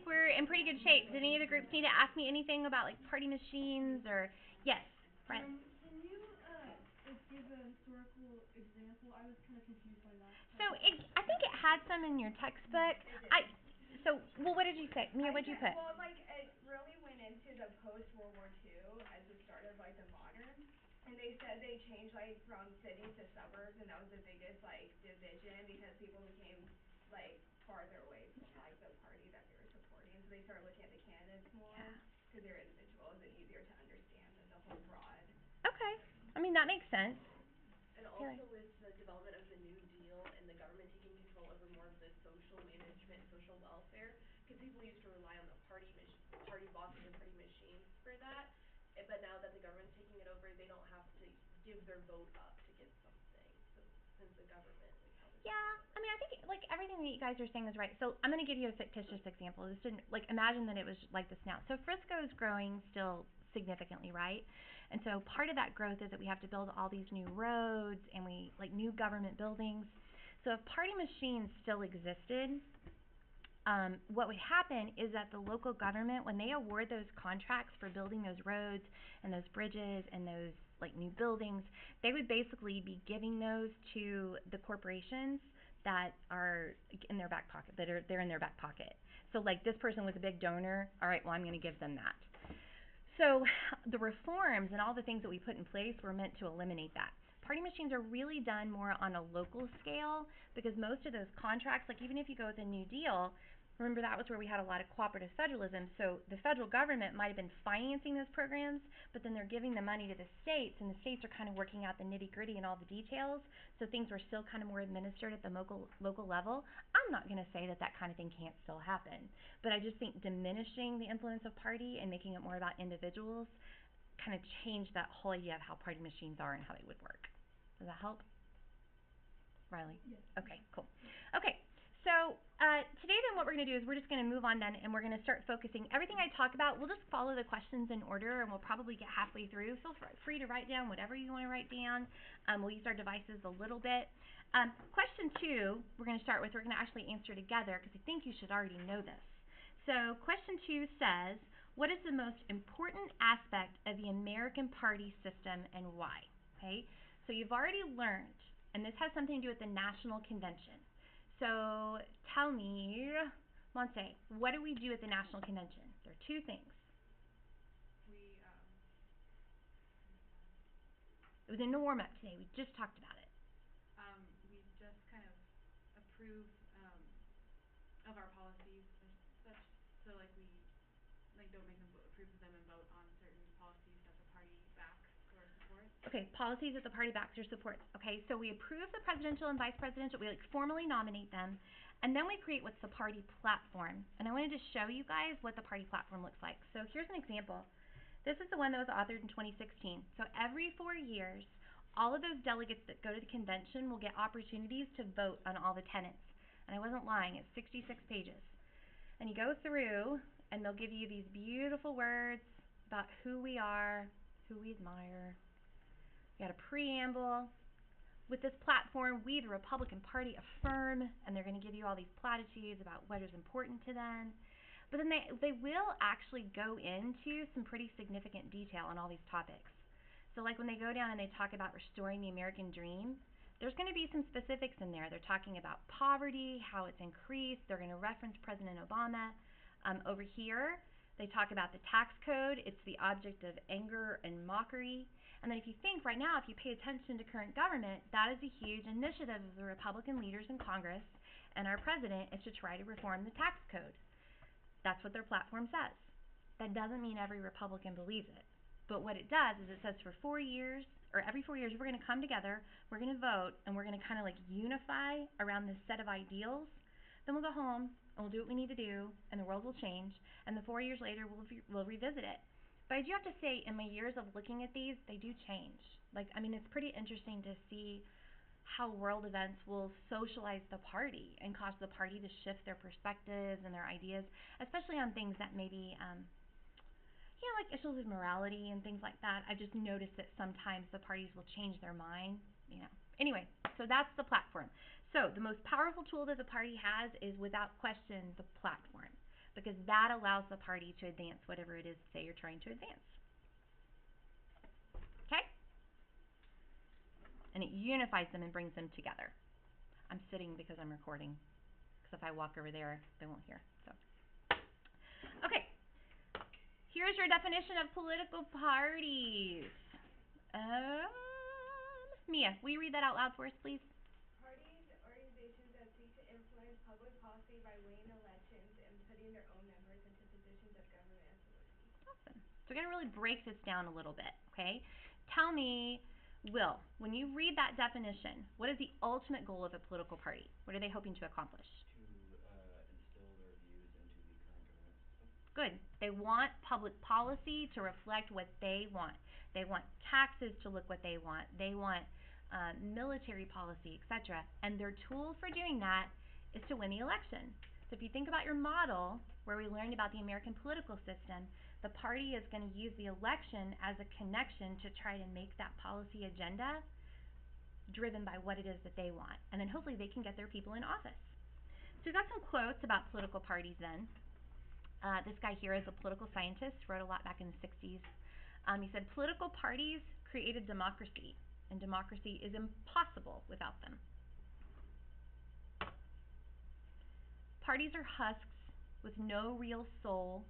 like we're in pretty good shape. Did any of the groups need to ask me anything about like party machines or yes, Brent? Can you give a historical example? I was kind of confused by that. So I think it had some in your textbook. It did. Well, what did you say? Mia, what did you put? Well, like, it really went into the post-World War II as the start of, like, the modern. And they said they changed, like, from cities to suburbs, and that was the biggest, like, division because people became, like, farther away from, like, the party that they were supporting. So they started looking at the candidates more because they were individuals and easier to understand than the whole broad. Okay. I mean, that makes sense. And also with the development of the New Deal and the government taking control over more of the social management, social welfare, because people used to rely on the party bosses and party machines for that. But now that the government's taking it over, they don't have to give their vote up to get something. So since the government is how this. Yeah, I mean, I think like everything that you guys are saying is right. So I'm going to give you a fictitious example. This didn't like imagine that it was like this now. So Frisco is growing still significantly, right? And so part of that growth is that we have to build all these new roads and we like new government buildings. So if party machines still existed, what would happen is that the local government, when they award those contracts for building those roads and those bridges and those like new buildings, they would basically be giving those to the corporations that are in their back pocket, they're in their back pocket. So like this person was a big donor, all right, well I'm going to give them that. So the reforms and all the things that we put in place were meant to eliminate that. Party machines are really done more on a local scale because most of those contracts, like even if you go with a New Deal, remember that was where we had a lot of cooperative federalism, so the federal government might have been financing those programs, but then they're giving the money to the states, and the states are kind of working out the nitty-gritty and all the details, so things were still kind of more administered at the local level. I'm not going to say that that kind of thing can't still happen, but I just think diminishing the influence of party and making it more about individuals kind of changed that whole idea of how party machines are and how they would work. Does that help? Riley? Yes. Okay, cool. Okay, so today then what we're going to do is we're just going to move on then and we're going to start focusing. Everything I talk about, we'll just follow the questions in order and we'll probably get halfway through. Feel free to write down whatever you want to write down. We'll use our devices a little bit. Question 2, we're going to start with, we're going to actually answer together because I think you should already know this. So question 2 says, what is the most important aspect of the American party system and why? Okay, so you've already learned, and this has something to do with the National Convention. So tell me, Monse, what do we do at the National Convention? There are 2 things. It was in the warm-up today. We just talked about it. We just kind of approve of our policies and such. So like we don't make them approve of them and vote on certain policies that the party backs or supports. Okay, policies that the party backs or supports. Okay, so we approve the presidential and vice presidential. We formally nominate them, and then we create what's the party platform. And I wanted to show you guys what the party platform looks like. So here's an example. This is the one that was authored in 2016. So every 4 years, all of those delegates that go to the convention will get opportunities to vote on all the tenets. And I wasn't lying, it's 66 pages. And you go through, and they'll give you these beautiful words about who we are, who we admire. We got a preamble. With this platform, we, the Republican Party, affirm, and they're going to give you all these platitudes about what is important to them. But then they will actually go into some pretty significant detail on all these topics. So like when they go down and they talk about restoring the American dream, there's going to be some specifics in there. They're talking about poverty, how it's increased. They're going to reference President Obama. Over here, they talk about the tax code. It's the object of anger and mockery. And then if you think right now, if you pay attention to current government, that is a huge initiative of the Republican leaders in Congress and our president is to try to reform the tax code. That's what their platform says. That doesn't mean every Republican believes it. But what it does is it says for 4 years, or every 4 years, we're going to come together, we're going to vote, and we're going to kind of like unify around this set of ideals. Then we'll go home, and we'll do what we need to do, and the world will change, and then 4 years later, we'll revisit it. But I do have to say, in my years of looking at these, they do change. Like, I mean, it's pretty interesting to see how world events will socialize the party and cause the party to shift their perspectives and their ideas, especially on things that maybe, like issues of morality and things like that. I've just noticed that sometimes the parties will change their mind, Anyway, so that's the platform. So the most powerful tool that the party has is, without question, the platform. because that allows the party to advance whatever it is, say, you're trying to advance. Okay? And it unifies them and brings them together. I'm sitting because I'm recording, because if I walk over there, they won't hear. So, okay. Here's your definition of political parties. Mia, will you read that out loud for us, please? Parties, organizations that seek to influence public policy by winning elections and putting their own members into positions of government authority. Awesome. So we're going to really break this down a little bit, okay? Tell me, Will, when you read that definition, what is the ultimate goal of a political party? What are they hoping to accomplish? To instill their views into the current government system. Good. They want public policy to reflect what they want. They want taxes to look what they want. They want military policy, etc. And their tool for doing that is to win the election. So if you think about your model, where we learned about the American political system, the party is going to use the election as a connection to try to make that policy agenda driven by what it is that they want. And then hopefully they can get their people in office. So we've got some quotes about political parties then. This guy here is a political scientist, wrote a lot back in the 60s. He said, political parties created democracy, and democracy is impossible without them. Parties are husks with no real soul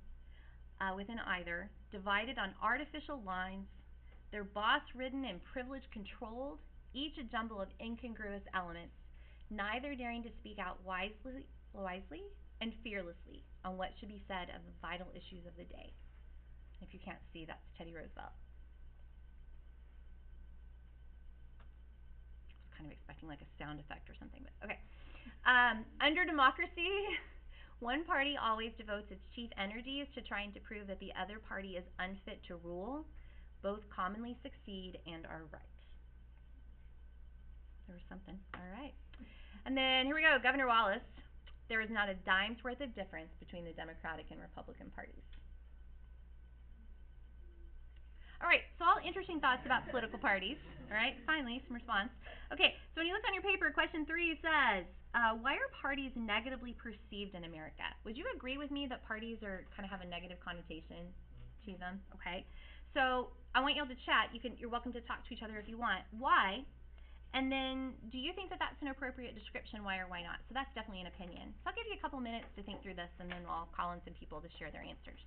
within either, divided on artificial lines. They're boss-ridden and privilege-controlled, each a jumble of incongruous elements, neither daring to speak out wisely and fearlessly on what should be said of the vital issues of the day. If you can't see, that's Teddy Roosevelt. I was kind of expecting like a sound effect or something, but okay. Under democracy, one party always devotes its chief energies to trying to prove that the other party is unfit to rule. Both commonly succeed and are right. There was something. All right. And then here we go, Governor Wallace. There is not a dime's worth of difference between the Democratic and Republican parties. All right, so all interesting thoughts about political parties. All right, finally, some response. Okay, so when you look on your paper, question 3 says, why are parties negatively perceived in America? Would you agree with me that parties are kind of have a negative connotation to them? Okay, so I want you all to chat. You're welcome to talk to each other if you want. Why? And then, do you think that that's an appropriate description, why or why not? So that's definitely an opinion. So I'll give you a couple minutes to think through this, and then I'll call in some people to share their answers.